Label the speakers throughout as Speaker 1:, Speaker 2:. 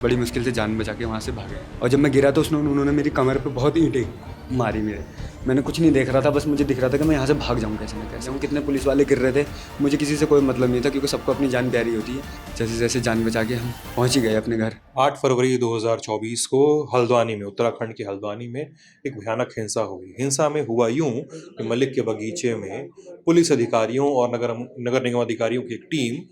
Speaker 1: बड़ी मुश्किल से जान बचा के वहाँ से भागे। और जब मैं गिरा तो उन्होंने मेरी कमर पे बहुत ईंटें मारी मैंने कुछ नहीं देख रहा था, बस मुझे दिख रहा था कि मैं यहाँ से भाग जाऊँ कैसे न कैसे। कितने पुलिस वाले गिर रहे थे, मुझे किसी से कोई मतलब नहीं था क्योंकि सबको अपनी जान प्यारी होती है। जैसे जैसे जान बचा के हम पहुँच ही गए अपने घर।
Speaker 2: 8 फरवरी 2024 को हल्द्वानी में, उत्तराखंड के हल्द्वानी में एक भयानक हिंसा हुई। हिंसा में हुआ यूं कि मलिक के बगीचे में पुलिस अधिकारियों और नगर निगम अधिकारियों की एक टीम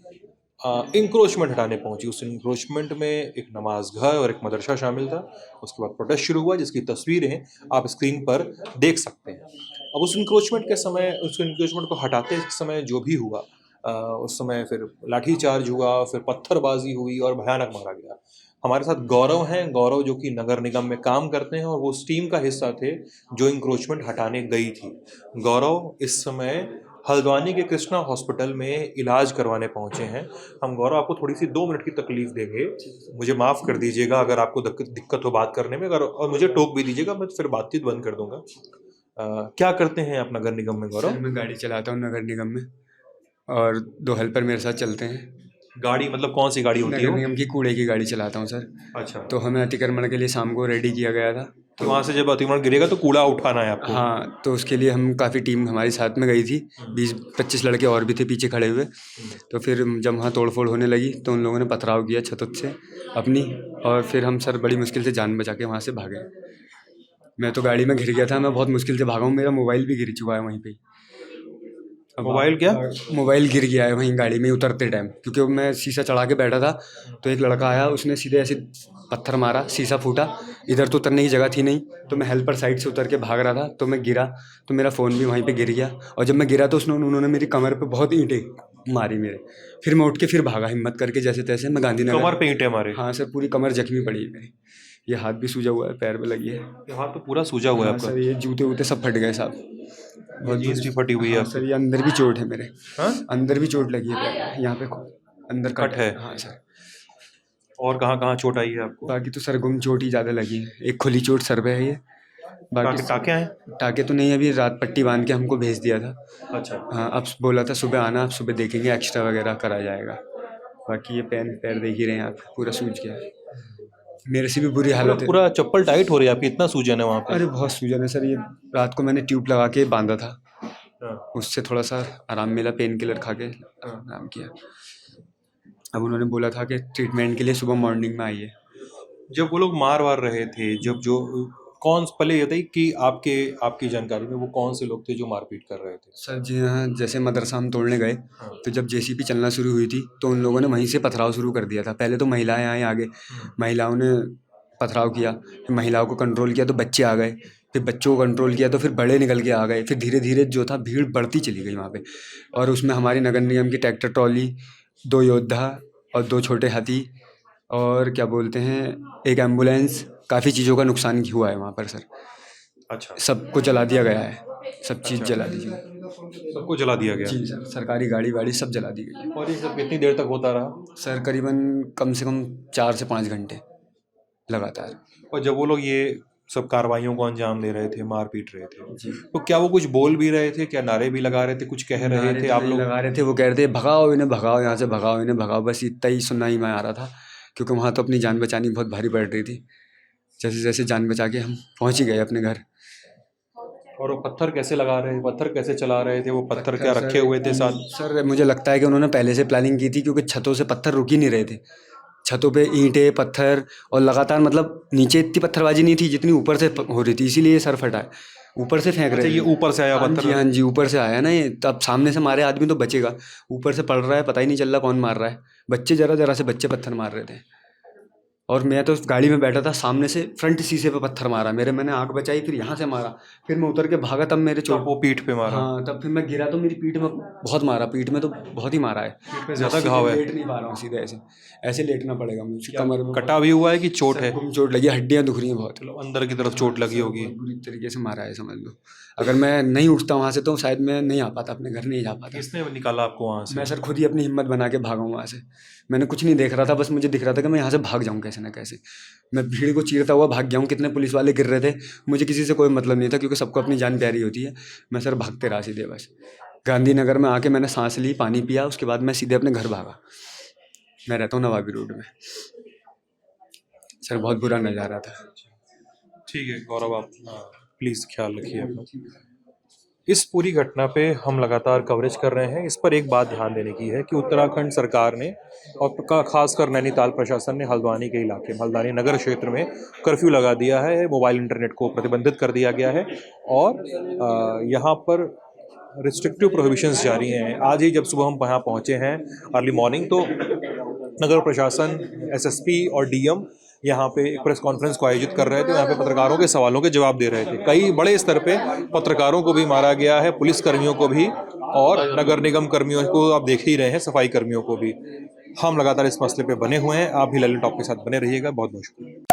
Speaker 2: इंक्रोचमेंट हटाने पहुंची। उस इंक्रोचमेंट में एक नमाज घर और एक मदरसा शामिल था। उसके बाद प्रोटेस्ट शुरू हुआ, जिसकी तस्वीरें आप स्क्रीन पर देख सकते हैं। अब उस इंक्रोचमेंट को हटाते समय जो भी हुआ, उस समय फिर लाठीचार्ज हुआ, फिर पत्थरबाजी हुई और भयानक मारा गया। हमारे साथ गौरव हैं, गौरव जो कि नगर निगम में काम करते हैं और वो उस टीम का हिस्सा थे जो इंक्रोचमेंट हटाने गई थी। गौरव इस समय हल्द्वानी के कृष्णा हॉस्पिटल में इलाज करवाने पहुंचे हैं। हम गौरव आपको थोड़ी सी 2 मिनट की तकलीफ देंगे, मुझे माफ़ कर दीजिएगा अगर आपको दिक्कत हो बात करने में, अगर और मुझे टोक भी दीजिएगा, मैं फिर बातचीत बंद कर दूंगा। क्या करते हैं आप नगर निगम में गौरव?
Speaker 1: सर मैं गाड़ी चलाता हूँ नगर निगम में और 2 हेल्पर मेरे साथ चलते हैं।
Speaker 2: गाड़ी मतलब कौन सी गाड़ी होती है
Speaker 1: नगर
Speaker 2: वो?
Speaker 1: निगम की कूड़े की गाड़ी चलाता हूँ सर।
Speaker 2: अच्छा,
Speaker 1: तो हमें अतिक्रमण के लिए शाम को रेडी किया गया था।
Speaker 2: तो वहाँ से जब अतिक्रमण गिरेगा तो कूड़ा उठाना है आपको?
Speaker 1: हाँ, तो उसके लिए हम काफ़ी टीम हमारी साथ में गई थी। 20-25 लड़के और भी थे पीछे खड़े हुए। तो फिर जब वहाँ तोड़-फोड़ होने लगी तो उन लोगों ने पथराव किया छत से अपनी, और फिर हम सर बड़ी मुश्किल से जान बचा के वहाँ से भागे। मैं तो गाड़ी में घिर गया था, मैं बहुत मुश्किल से भागा हूँ। मेरा मोबाइल भी गिर चुका है वहीं पे ही।
Speaker 2: मोबाइल क्या?
Speaker 1: मोबाइल गिर गया है वहीं गाड़ी में उतरते टाइम, क्योंकि मैं शीशा चढ़ा के बैठा था। तो एक लड़का आया, उसने सीधे ऐसे पत्थर मारा, शीशा फूटा। इधर तो उतरने की जगह थी नहीं, तो मैं हेल्पर साइड से उतर के भाग रहा था, तो मैं गिरा, तो मेरा फ़ोन भी वहीं पे गिर गया। और जब मैं गिरा तो उन्होंने मेरी कमर पे बहुत ईंटें मारी फिर मैं उठ के फिर भागा हिम्मत करके जैसे तैसे। मैं गांधीनगर।
Speaker 2: कमर पे ईंटें मारे?
Speaker 1: हाँ सर, पूरी कमर जख्मी पड़ी है मेरी। ये हाथ भी सूजा हुआ है, पैर पे लगी है।
Speaker 2: ये हाथ तो पूरा सूजा हुआ है
Speaker 1: हाँ
Speaker 2: आपका।
Speaker 1: सर, ये जूते वूते सब फट गए साहब।
Speaker 2: ये जीन्स भी फटी हुई है
Speaker 1: हाँ
Speaker 2: आपकी।
Speaker 1: सर, ये अंदर भी चोट है मेरे।
Speaker 2: हाँ,
Speaker 1: अंदर भी चोट लगी है पैर में, यहाँ पे अंदर
Speaker 2: कट
Speaker 1: कट
Speaker 2: है।
Speaker 1: है। हाँ सर।
Speaker 2: और कहाँ कहाँ चोट आई है आपको?
Speaker 1: बाकी तो सर गुम चोट ही ज़्यादा लगी है। एक खुली चोट सर पे है ये। बाकी
Speaker 2: टाके टाके हैं?
Speaker 1: टाके तो नहीं, अभी रात पट्टी बांध के हमको भेज दिया था।
Speaker 2: अच्छा।
Speaker 1: हाँ, अब बोला था सुबह आना, अब सुबह देखेंगे, एक्स्ट्रा वगैरह करा जाएगा। बाकी ये पैर देख ही रहे हैं आप, पूरा सूज गया है। मेरे से भी बुरी
Speaker 2: पूरा
Speaker 1: हालत है।
Speaker 2: पूरा चप्पल टाइट हो रही है आपकी, इतना सूजन है वहाँ पे?
Speaker 1: अरे बहुत सूजन है सर, ये रात को मैंने ट्यूब लगा के बांधा था,
Speaker 2: हाँ,
Speaker 1: उससे थोड़ा सा आराम मिला, पेन किलर खा के
Speaker 2: हाँ।
Speaker 1: आराम किया। अब उन्होंने बोला था कि ट्रीटमेंट के लिए सुबह मॉर्निंग में आइए।
Speaker 2: जब वो लोग मार वार रहे थे, जब जो कौन पहले ये बताइए कि आपके आपकी जानकारी में वो कौन से लोग थे जो मारपीट कर रहे थे?
Speaker 1: सर जी हाँ, जैसे मदरसा हम तोड़ने गए,
Speaker 2: हाँ।
Speaker 1: तो जब जेसीबी चलना शुरू हुई थी तो उन लोगों ने वहीं से पथराव शुरू कर दिया था। पहले तो महिलाएं आई आगे, महिलाओं ने पथराव किया, फिर महिलाओं को कंट्रोल किया तो बच्चे आ गए, फिर बच्चों को कंट्रोल किया तो फिर बड़े निकल के आ गए। फिर धीरे धीरे जो था भीड़ बढ़ती चली गई वहाँ पे। और उसमें हमारी नगर निगम की ट्रैक्टर ट्रॉली, 2 योद्धा और 2 छोटे हाथी, और क्या बोलते हैं, एक एम्बुलेंस, काफ़ी चीज़ों का नुकसान हुआ है वहाँ पर सर।
Speaker 2: अच्छा।
Speaker 1: सबको जला दिया गया है, सब चीज़
Speaker 2: अच्छा।
Speaker 1: जला दी गई।
Speaker 2: सबको जला दिया गया?
Speaker 1: जी सर, सरकारी गाड़ी वाड़ी सब जला दी गई।
Speaker 2: और ये सब कितनी देर तक होता रहा?
Speaker 1: सर करीबन कम से कम 4 से 5 घंटे लगातार।
Speaker 2: और जब वो लोग ये सब कार्रवाइयों को अंजाम दे रहे थे, मार पीट रहे थे,
Speaker 1: जी,
Speaker 2: तो क्या वो कुछ बोल भी रहे थे? क्या नारे भी लगा रहे थे? कुछ कह रहे
Speaker 1: नारे
Speaker 2: थे
Speaker 1: तो
Speaker 2: आप
Speaker 1: नहीं
Speaker 2: लोग?
Speaker 1: लगा रहे थे, वो कह रहे थे भगाओ इन्हें, भगाओ यहाँ से, भगाओ इन्हें, भगाओ, बस इतना ही सुनना में आ रहा था, क्योंकि वहाँ तो अपनी जान बचानी बहुत भारी पड़ रही थी। जैसे जैसे जान बचा के हम पहुँच ही गए अपने घर।
Speaker 2: और वो पत्थर कैसे लगा रहे थे, पत्थर कैसे चला रहे थे? वो पत्थर क्या
Speaker 1: सर,
Speaker 2: रखे हुए थे साथ?
Speaker 1: सर मुझे लगता है कि उन्होंने पहले से प्लानिंग की थी, क्योंकि छतों से पत्थर रुक ही नहीं रहे थे। छतों पे ईंटें पत्थर, और लगातार, मतलब नीचे इतनी पत्थरबाजी नहीं थी जितनी ऊपर से हो रही थी, इसीलिए ये सर फटा है। ऊपर से फेंक
Speaker 2: अच्छा,
Speaker 1: रहे
Speaker 2: ये
Speaker 1: थे।
Speaker 2: ऊपर से आया
Speaker 1: हाँ जी,
Speaker 2: पत्थर?
Speaker 1: हाँ जी, ऊपर से आया ना ये, तब सामने से मारे आदमी तो बचेगा, ऊपर से पड़ रहा है, पता ही नहीं चल रहा कौन मार रहा है। बच्चे जरा जरा से बच्चे पत्थर मार रहे थे, और मैं तो उस गाड़ी में बैठा था, सामने से फ्रंट शीशे पे पत्थर मारा मैंने आँख बचाई, फिर यहाँ से मारा, फिर मैं उतर के भागा, तब मेरे
Speaker 2: तब वो पीठ पे मारा?
Speaker 1: हाँ, तब फिर मैं गिरा तो मेरी पीठ में बहुत मारा, पीठ में तो बहुत ही मारा है।
Speaker 2: पीठ में
Speaker 1: मैं
Speaker 2: ज्यादा
Speaker 1: सीधे
Speaker 2: घाव है?
Speaker 1: लेट नहीं पा रहा हूँ, सीधे ऐसे ऐसे लेटना पड़ेगा मुझे,
Speaker 2: क्या
Speaker 1: कमर में
Speaker 2: कटा भी हुआ है कि चोट है?
Speaker 1: गुम चोट लगी है, हड्डियाँ दुख रही हैं बहुत।
Speaker 2: मतलब अंदर की तरफ चोट लगी
Speaker 1: सर
Speaker 2: होगी।
Speaker 1: बहुत बुरी तरीके से मारा है, समझ लो। अगर मैं नहीं उठता वहाँ से तो शायद मैं नहीं आ पाता, अपने घर नहीं जा पाता।
Speaker 2: किसने निकाला आपको वहां से?
Speaker 1: मैं सर खुद ही अपनी हिम्मत बना के भागा हूँ वहाँ से। मैंने कुछ नहीं देख रहा था, बस मुझे दिख रहा था कि मैं यहाँ से भाग जाऊँ कैसे ना कैसे। मैं भीड़ को चीरता हुआ भाग गया हूँ। कितने पुलिस वाले गिर रहे थे, मुझे किसी से कोई मतलब नहीं था, क्योंकि सबको अपनी जान प्यारी होती है। मैं सर भागते रहा सीधे, बस गांधीनगर में आके मैंने सांस ली, पानी पिया, उसके बाद मैं सीधे अपने घर भागा। मैं रहता हूँ नवाबी रोड में। सर बहुत बुरा नज़ारा था।
Speaker 2: ठीक है गौरव, आप प्लीज़ ख्याल रखिए अपना। इस पूरी घटना पे हम लगातार कवरेज कर रहे हैं। इस पर एक बात ध्यान देने की है कि उत्तराखंड सरकार ने और खासकर नैनीताल प्रशासन ने हल्द्वानी के इलाके में, हल्द्वानी नगर क्षेत्र में कर्फ्यू लगा दिया है, मोबाइल इंटरनेट को प्रतिबंधित कर दिया गया है और यहाँ पर रिस्ट्रिक्टिव प्रोहिबिशंस जारी हैं। आज ही जब सुबह हम वहाँ पहुँचे हैं अर्ली मॉर्निंग, तो नगर प्रशासन, एसएसपी और डीएम यहाँ पे एक प्रेस कॉन्फ्रेंस को आयोजित कर रहे थे। यहाँ पे पत्रकारों के सवालों के जवाब दे रहे थे। कई बड़े स्तर पे पत्रकारों को भी मारा गया है, पुलिस कर्मियों को भी, और नगर निगम कर्मियों को आप देख ही रहे हैं, सफाई कर्मियों को भी। हम लगातार इस मसले पे बने हुए हैं। आप भी ललित टॉप के साथ बने रहिएगा। बहुत बहुत शुक्रिया।